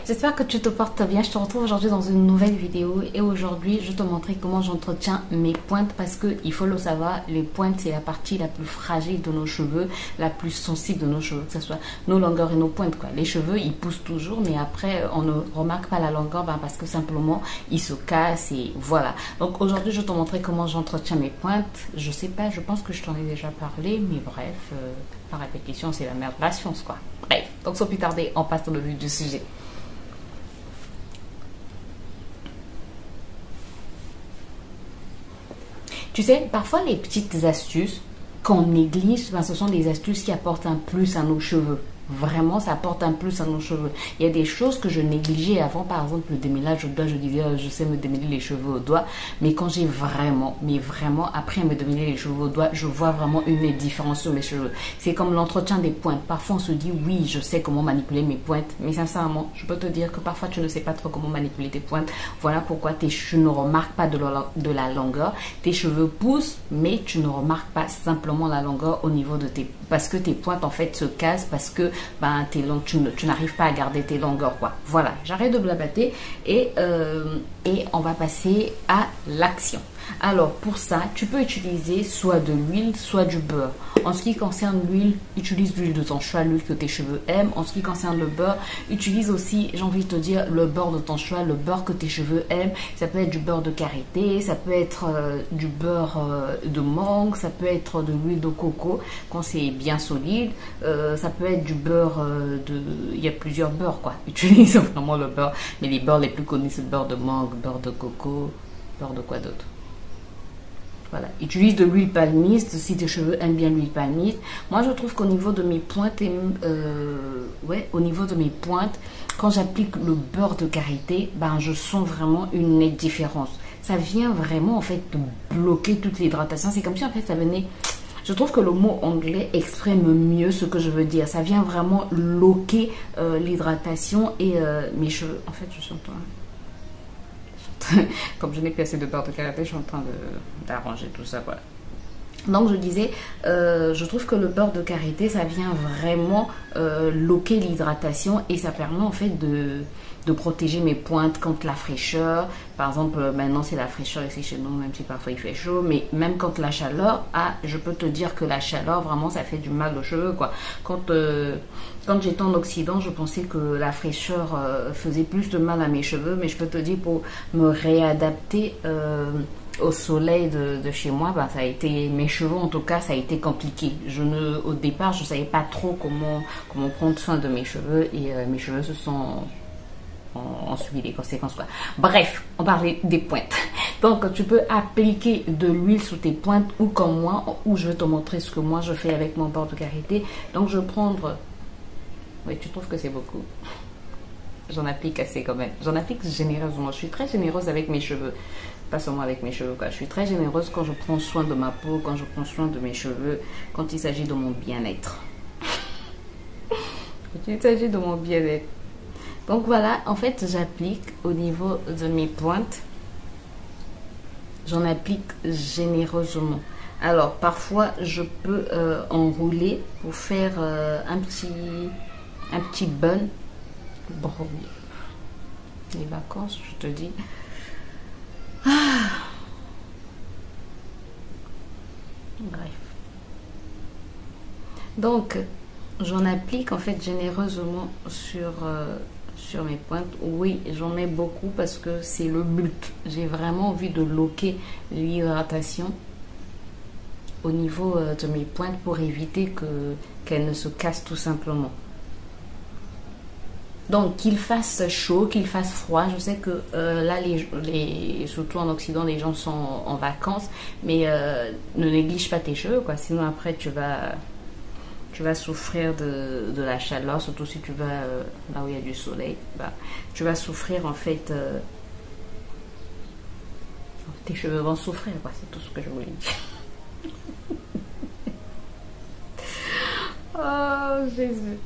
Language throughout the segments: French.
J'espère que tu te portes bien. Je te retrouve aujourd'hui dans une nouvelle vidéo et aujourd'hui je te montrer comment j'entretiens mes pointes parce que il faut le savoir, les pointes c'est la partie la plus fragile de nos cheveux, la plus sensible de nos cheveux, que ce soit nos longueurs et nos pointes quoi. Les cheveux ils poussent toujours mais après on ne remarque pas la longueur parce que simplement ils se cassent et voilà. Donc aujourd'hui je vais te montrer comment j'entretiens mes pointes. Je sais pas, je pense que je t'en ai déjà parlé mais bref, par répétition c'est la merde de la science quoi. Bref, donc sans plus tarder on passe dans le vif du sujet. Tu sais, parfois les petites astuces qu'on néglige, ce sont des astuces qui apportent un plus à nos cheveux. Vraiment, ça apporte un plus à nos cheveux. Il y a des choses que je négligeais avant, par exemple le démêlage au doigt. Je disais, je sais me démêler les cheveux au doigt. Mais quand j'ai vraiment, après me démêler les cheveux au doigt, je vois vraiment une différence sur mes cheveux. C'est comme l'entretien des pointes. Parfois, on se dit, oui, je sais comment manipuler mes pointes. Mais sincèrement, je peux te dire que parfois, tu ne sais pas trop comment manipuler tes pointes. Voilà pourquoi tu ne remarques pas de la longueur. Tes cheveux poussent, mais tu ne remarques pas simplement la longueur au niveau de tes... Parce que tes pointes, en fait, se cassent parce que tu n'arrives pas à garder tes longueurs quoi. Voilà, j'arrête de blablater et on va passer à l'action. Alors pour ça, tu peux utiliser soit de l'huile, soit du beurre. En ce qui concerne l'huile, utilise l'huile de ton choix, l'huile que tes cheveux aiment. En ce qui concerne le beurre, utilise aussi, j'ai envie de te dire, le beurre de ton choix, le beurre que tes cheveux aiment. Ça peut être du beurre de karité, ça peut être du beurre de mangue, ça peut être de l'huile de coco quand c'est bien solide. Ça peut être du beurre il y a plusieurs beurres quoi. Utilise vraiment le beurre, mais les beurres les plus connus c'est le beurre de mangue, beurre de coco, beurre de quoi d'autre. Voilà, utilise de l'huile palmiste si tes cheveux aiment bien l'huile palmiste. Moi, je trouve qu'au niveau de mes pointes, au niveau de mes pointes, quand j'applique le beurre de karité, je sens vraiment une nette différence. Ça vient vraiment en fait bloquer toute l'hydratation. C'est comme si en fait ça venait. Je trouve que le mot anglais exprime mieux ce que je veux dire. Ça vient vraiment loquer l'hydratation et mes cheveux. En fait, je suis en train. Comme je n'ai plus assez de beurre de karité, je suis en train d'arranger tout ça quoi. Donc je disais, je trouve que le beurre de karité, ça vient vraiment loquer l'hydratation et ça permet en fait de protéger mes pointes contre la fraîcheur. Par exemple, maintenant c'est la fraîcheur ici chez nous, même si parfois il fait chaud, mais même quand la chaleur, je peux te dire que la chaleur, vraiment, ça fait du mal aux cheveux, quoi. Quand j'étais en Occident, je pensais que la fraîcheur faisait plus de mal à mes cheveux, mais je peux te dire, pour me réadapter au soleil de chez moi, ça a été, mes cheveux en tout cas, ça a été compliqué. Au départ, je ne savais pas trop comment prendre soin de mes cheveux et mes cheveux se sont... On subit les conséquences quoi. Bref, on parlait des pointes. Donc tu peux appliquer de l'huile sous tes pointes ou comme moi, ou je vais te montrer ce que moi je fais avec mon beurre de karité. Donc je vais prendre... Oui, tu trouves que c'est beaucoup? J'en applique assez quand même. J'en applique généreusement. Je suis très généreuse avec mes cheveux. Pas seulement avec mes cheveux quoi. Je suis très généreuse quand je prends soin de ma peau, quand je prends soin de mes cheveux, quand il s'agit de mon bien-être. Quand il s'agit de mon bien-être. Donc voilà, en fait, j'applique au niveau de mes pointes. J'en applique généreusement. Alors, parfois, je peux enrouler pour faire un petit bun. Bon, les vacances, je te dis. Bref. Donc, j'en applique en fait généreusement sur mes pointes. Oui, j'en mets beaucoup parce que c'est le but. J'ai vraiment envie de loquer l'hydratation au niveau de mes pointes pour éviter qu'elles ne se cassent tout simplement. Donc qu'il fasse chaud, qu'il fasse froid, je sais que là, surtout en Occident, les gens sont en vacances, mais ne néglige pas tes cheveux, quoi. Sinon après tu vas souffrir de la chaleur, surtout si tu vas là où il y a du soleil. Tu vas souffrir en fait, tes cheveux vont souffrir, quoi. C'est tout ce que je voulais dire. Oh Jésus.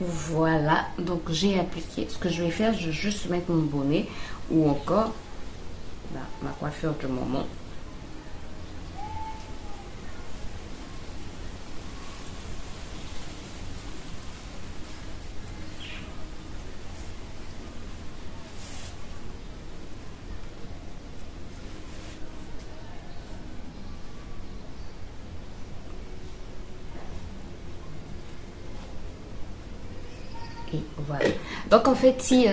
Voilà, donc j'ai appliqué. Ce que je vais faire, je vais juste mettre mon bonnet ou encore ma coiffure du moment. Et voilà. Donc en fait, si,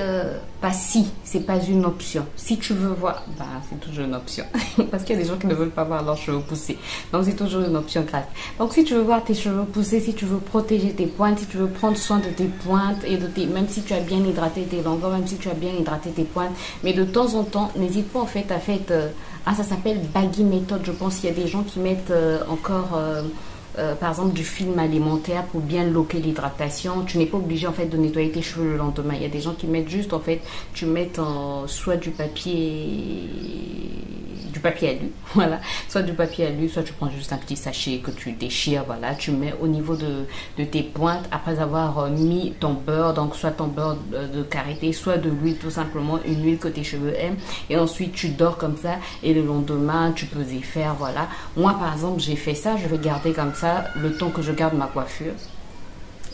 pas si, c'est pas une option. Si tu veux voir, bah, c'est toujours une option. Parce qu'il y a des gens qui ne veulent pas voir leurs cheveux pousser. Donc c'est toujours une option grave. Donc si tu veux voir tes cheveux pousser, si tu veux protéger tes pointes, si tu veux prendre soin de tes pointes et de tes, même si tu as bien hydraté tes longueurs, même si tu as bien hydraté tes pointes, mais de temps en temps, n'hésite pas en fait à faire, ça s'appelle baggy méthode. Je pense qu'il y a des gens qui mettent encore par exemple du film alimentaire pour bien loquer l'hydratation. Tu n'es pas obligé en fait de nettoyer tes cheveux le lendemain. Il y a des gens qui mettent juste en fait, tu mets soit du papier alu, voilà, soit du papier alu, soit tu prends juste un petit sachet que tu déchires, voilà, tu mets au niveau de tes pointes après avoir mis ton beurre, donc soit ton beurre de karité, soit de l'huile, tout simplement une huile que tes cheveux aiment, et ensuite tu dors comme ça et le lendemain tu peux y faire, voilà. Moi par exemple j'ai fait ça, je vais garder comme ça le temps que je garde ma coiffure.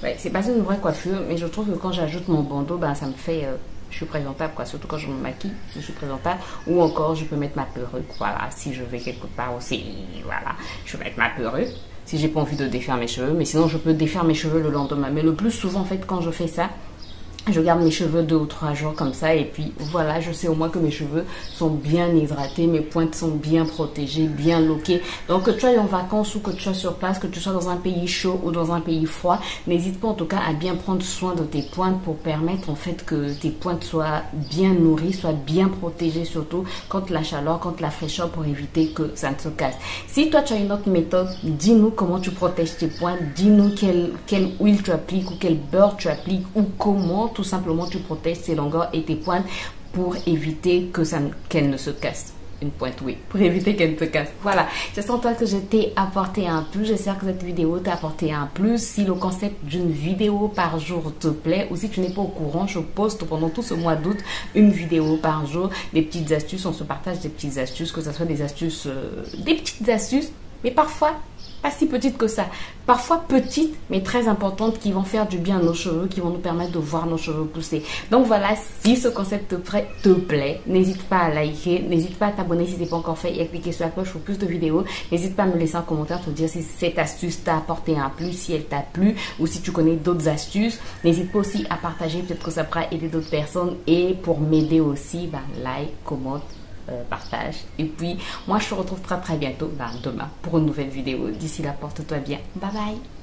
Ouais, c'est pas une vraie coiffure, mais je trouve que quand j'ajoute mon bandeau, ben ça me fait je suis présentable, quoi. Surtout quand je me maquille, je suis présentable. Ou encore, je peux mettre ma perruque, voilà. Si je vais quelque part aussi, voilà, je peux mettre ma perruque. Si j'ai pas envie de défaire mes cheveux, mais sinon je peux défaire mes cheveux le lendemain. Mais le plus souvent, en fait, quand je fais ça, je garde mes cheveux 2 ou 3 jours comme ça et puis voilà, je sais au moins que mes cheveux sont bien hydratés, mes pointes sont bien protégées, bien loquées. Donc que tu sois en vacances ou que tu sois sur place, que tu sois dans un pays chaud ou dans un pays froid, n'hésite pas en tout cas à bien prendre soin de tes pointes pour permettre en fait que tes pointes soient bien nourries, soient bien protégées surtout contre la chaleur, contre la fraîcheur pour éviter que ça ne se casse. Si toi tu as une autre méthode, dis-nous comment tu protèges tes pointes, dis-nous quelle huile tu appliques ou quel beurre tu appliques ou comment tout simplement tu protèges tes longueurs et tes pointes pour éviter qu'elles ne se cassent. Une pointe, oui, pour éviter qu'elle ne se casse. Voilà, j'espère toi que je t'ai apporté un plus. J'espère que cette vidéo t'a apporté un plus. Si le concept d'une vidéo par jour te plaît ou si tu n'es pas au courant, je poste pendant tout ce mois d'août une vidéo par jour, des petites astuces. On se partage des petites astuces, que ce soit des astuces, des petites astuces, mais parfois pas si petites que ça, parfois petites mais très importantes qui vont faire du bien à nos cheveux, qui vont nous permettre de voir nos cheveux pousser. Donc voilà, si ce concept te plaît, n'hésite pas à liker, n'hésite pas à t'abonner si ce n'est pas encore fait et à cliquer sur la cloche pour plus de vidéos. N'hésite pas à me laisser un commentaire pour dire si cette astuce t'a apporté un plus, si elle t'a plu ou si tu connais d'autres astuces. N'hésite pas aussi à partager, peut-être que ça pourra aider d'autres personnes et pour m'aider aussi, like, commente, partage. Et puis, moi, je te retrouve très très bientôt, demain, pour une nouvelle vidéo. D'ici là, porte-toi bien. Bye bye.